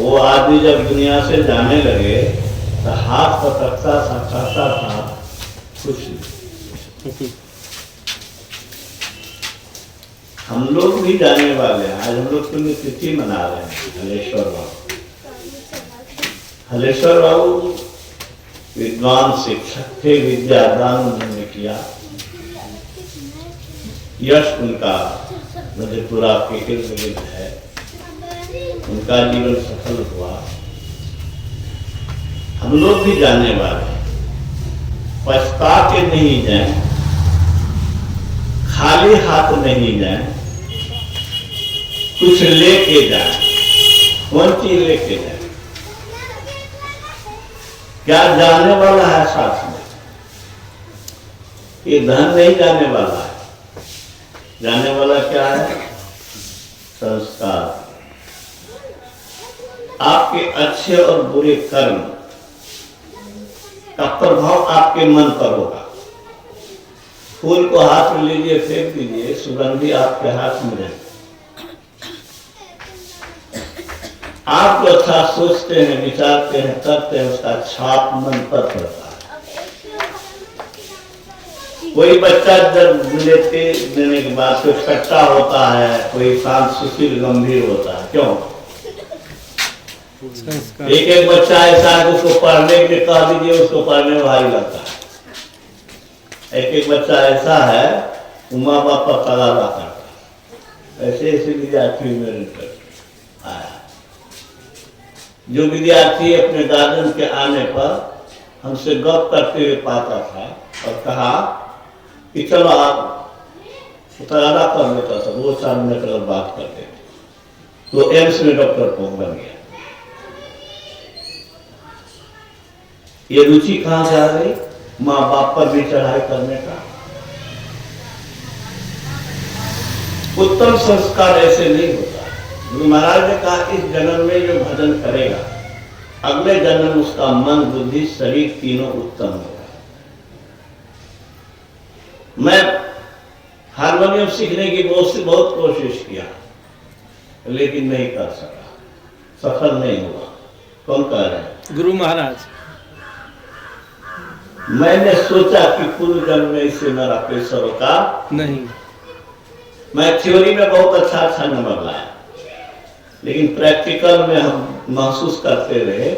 वो आदमी जब दुनिया से जाने लगे तो हाथ पटकता था, कहता था कुछ नहीं। हम लोग भी जाने वाले हैं। आज हम लोग पुण्यतिथि मना रहे हैं हलेश्वर बाबू। हलेश्वर बाबू विद्वान शिक्षक थे, विद्यादान उन्होंने किया। यश उनका मधेपुरा के इर्द गिर्द है, उनका जीवन सफल हुआ। हम लोग भी जाने वाले हैं, पछता के नहीं जाएं, खाली हाथ नहीं जाएं, कुछ लेके जाएं। कौन चीज लेके जाएं? क्या जाने वाला है साथ में? ये धन नहीं जाने वाला है। जाने वाला क्या है? संस्कार। आपके अच्छे और बुरे कर्म का प्रभाव आपके मन पर होगा। फूल को हाथ में लीजिए, फेंक दीजिए, सुगंधी आपके हाथ में रहेगी। आप जो अच्छा सोचते हैं, विचारते हैं, करते हैं, उसका छाप मन पर पड़ता है। कोई बच्चा जब देने के बाद कोई कच्चा होता है, कोई शांत सुशील गंभीर होता है। क्यों? एक एक बच्चा ऐसा है उसको पढ़ने के लिए कह दीजिए, उसको पढ़ने में भारी लगता है। एक एक बच्चा ऐसा है माँ बाप का तगादा करता है। ऐसे ऐसे विद्यार्थी मेरे पर आया। जो विद्यार्थी अपने गार्जियन के आने पर हमसे गप करते हुए पाता था और कहा कि चलो आप तगादा कर लेता था, वो 4 मिनट अगर बात करते थे तो एम्स में डॉक्टर को बन गया। ये रुचि कहां से आ गई? माँ बाप पर भी चढ़ाई करने का। उत्तम संस्कार ऐसे नहीं होता। गुरु महाराज ने कहा इस जन्म में जो भजन करेगा, अगले जन्म उसका मन बुद्धि शरीर तीनों उत्तम होगा। मैं हारमोनियम सीखने की बहुत कोशिश किया, लेकिन नहीं कर सका, सफल नहीं हुआ। कौन कह रहे हैं? गुरु महाराज। मैंने सोचा कि पूर्व जन्म में इससे मेरा पेशर का नहीं। मैं थ्योरी में बहुत अच्छा नंबर लाया, लेकिन प्रैक्टिकल में हम महसूस करते रहे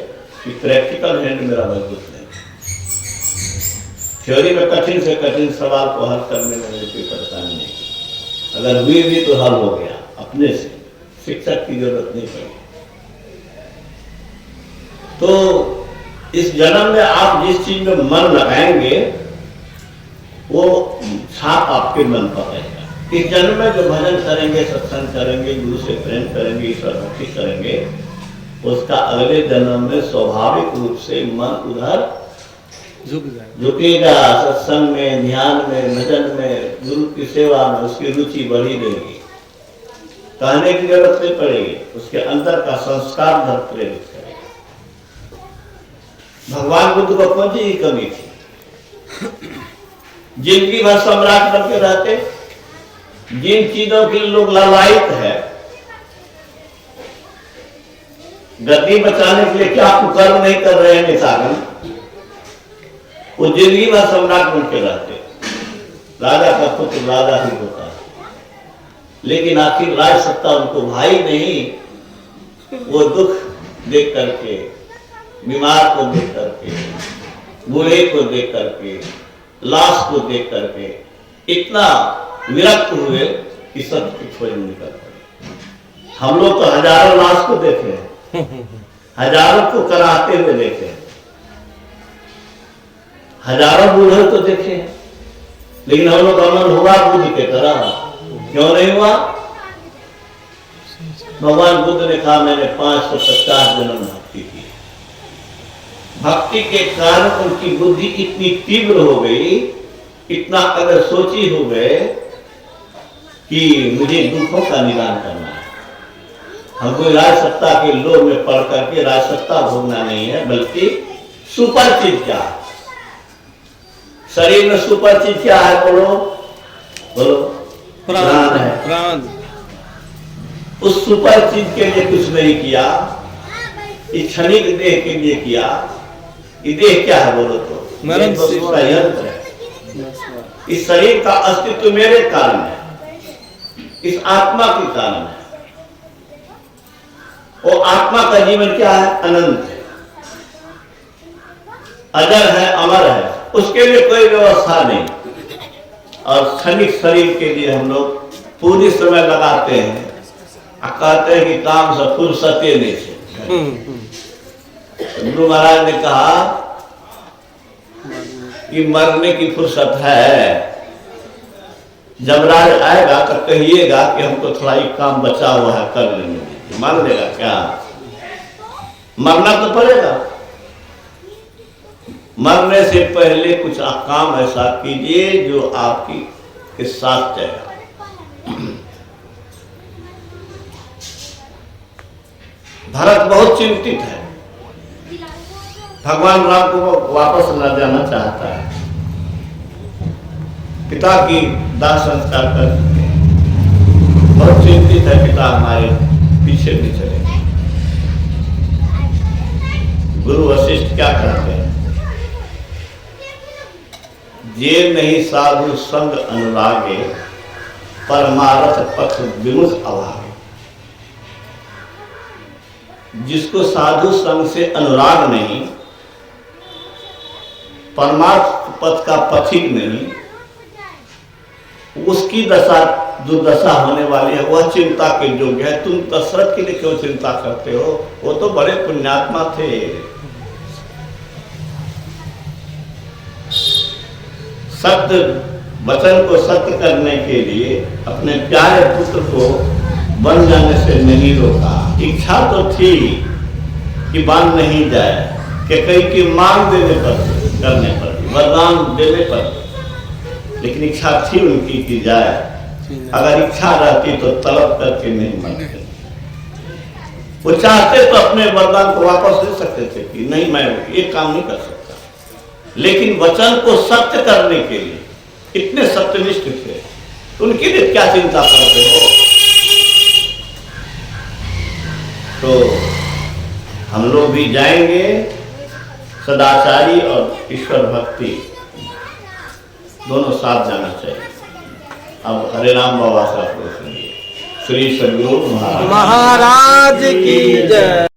कि प्रैक्टिकल हैंड मेरा मजबूत नहीं। थ्योरी में कठिन से कठिन सवाल को हल करने में मुझे कोई परेशानी नहीं। अगर हुई भी तो हल हो गया अपने से, शिक्षक की जरूरत नहीं पड़ी। तो इस जन्म में आप जिस चीज में मन लगाएंगे वो छाप आपके मन पर रहेगा। इस जन्म में जो भजन करेंगे, सत्संग करेंगे, गुरु से प्रेम करेंगे, ईश्वर भक्ति करेंगे, उसका अगले जन्म में स्वाभाविक रूप से मन उधर झुकेगा। सत्संग में, ध्यान में, भजन में, गुरु की सेवा में उसकी रुचि बढ़ी रहेगी। कहने की जरूरत नहीं पड़ेगी, उसके अंदर का संस्कार धर प्रेरित करेगा। भगवान बुद्ध को कौन सी कमी थी? जिंदगी भर सम्राट बन के रहते, जिन चीजों के लिए लोग लालायित है, गद्दी बचाने के लिए क्या कुकर्म नहीं कर रहे हैं निशागन, वो जिंदगी भर सम्राट बन के रहते। राजा का पुत्र राजा ही होता है, लेकिन आखिर राज सत्ता उनको भाई नहीं। वो दुख देख करके, बीमार को देख करके, बूढ़े को देख करके, लाश को देख करके इतना विरक्त हुए कि सब की खोज निकल पड़ी। हम लोग तो हजारों लाश को देखे हैं, हजारों को कराते हुए देखे हैं, हजारों बूढ़े को देखे हैं, लेकिन हम लोग अमल हुआ बुद्ध के तरह? क्यों नहीं हुआ? भगवान बुद्ध ने कहा मैंने 550 जन्म भक्ति की। भक्ति के कारण उनकी बुद्धि इतनी तीव्र हो गई, इतना अगर सोची हो गए कि मुझे दुखों का निदान करना है। हमको राज सत्ता के लोभ में पड़ करके राज सत्ता भोगना नहीं है, बल्कि सुपर चीज क्या है? शरीर में सुपर चीज क्या है? बोलो बोलो। प्राण है। प्राण। उस सुपर चीज के लिए कुछ नहीं किया, इस क्षणिक देह के लिए किया। ये देह क्या है बोलो तो? मरण तो उसका यंत्र है। इस शरीर का अस्तित्व मेरे कारण है, इस आत्मा के कारण है। वो आत्मा का जीवन क्या है? अनंत है, अजर है, अमर है, उसके लिए कोई व्यवस्था नहीं। और क्षणिक शरीर के लिए हम लोग पूरी समय लगाते हैं और कहते हैं कि काम से फुर्सते नहीं से। गुरु महाराज ने कहा कि मरने की फुर्सत है, जब राज आएगा तो कहिएगा कि हमको थोड़ा ही काम बचा हुआ है, कर लेंगे। मान लेगा क्या? मरना तो पड़ेगा। मरने से पहले कुछ काम ऐसा कीजिए जो आपकी के साथ जाएगा। भरत बहुत चिंतित है, भगवान राम को वापस न जाना चाहता है। पिता की दाह संस्कार कर चुके हैं, बहुत चिंतित है, पिता हमारे पीछे भी चले। गुरु वशिष्ठ क्या करते हैं? जे नहीं साधु संग अनुरागे, परमारथ पथ विमुख अभागे। जिसको साधु संग से अनुराग नहीं, परमार्थ पथ का पथिक नहीं, उसकी दशा दुर्दशा होने वाली है, वह चिंता के योग्य है। तुम दशरथ के लिए क्यों चिंता करते हो? वो तो बड़े पुण्यात्मा थे। सत्य वचन को सत्य करने के लिए अपने प्यारे पुत्र को बन जाने से नहीं रोका। इच्छा तो थी कि बन नहीं जाए, कि कई की मांग देने पर, करने पर, वरदान देने पर, लेकिन इच्छा थी उनकी कि जाए। अगर इच्छा रहती तो तलब करके नहीं मरते। वो चाहते तो अपने वरदान को वापस ले सकते थे कि नहीं, मैं ये काम नहीं कर सकता, लेकिन वचन को सत्य करने के लिए इतने सत्यनिष्ठ थे, उनके लिए क्या चिंता करते हो? तो हम लोग भी जाएंगे, सदाचारी और ईश्वर भक्ति दोनों साथ जाना चाहिए। अब हरे राम बाबा साहब को सुनिए। श्री सद्गुरु महाराज की जय।